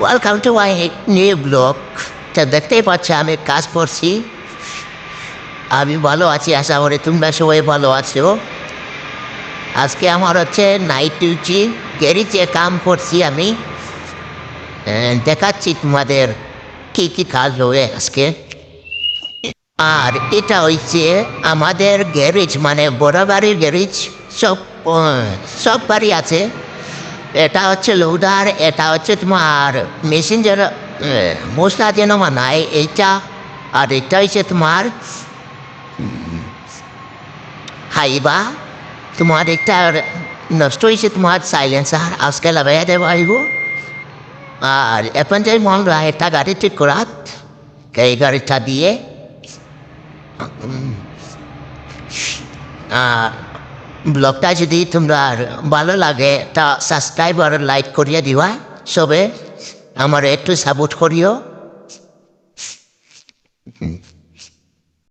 Welcome to my new blog. তা দেখতেই পাচ্ছ আমি কাজ করছি। আমি ভালো আছি, আশা করি তোমরা সবাই ভালো আছো। আজকে আমার হচ্ছে নাইট ডিউটি, গ্যারেজে কাম করছি আমি। দেখাচ্ছি তোমাদের কী কী কাজ হবে আজকে। আর এটা হচ্ছে আমাদের গ্যারেজ, মানে বড় গাড়ির গ্যারেজ। সব সব গাড়ি আছে। এটা হচ্ছে লোডার, এটা হচ্ছে তোমার মেশিন যেন মশলা যেন বানায় এইটা। আর এটা হচ্ছে তোমার হাইবা। তোমার একটা নষ্ট হয়েছে তোমার সাইলেন্সার, আজকে লাগাইয়া দেবো আইব। আর এখন যাই মন হয় একটা গাড়ি ঠিক করাত, এই গাড়িটা দিয়ে। আর ব্লগটা যদি তোমরা ভালো লাগে তা সাবস্ক্রাইব আর লাইক করিয়া দিবা সবে, আমার একটু সাপোর্ট করিও।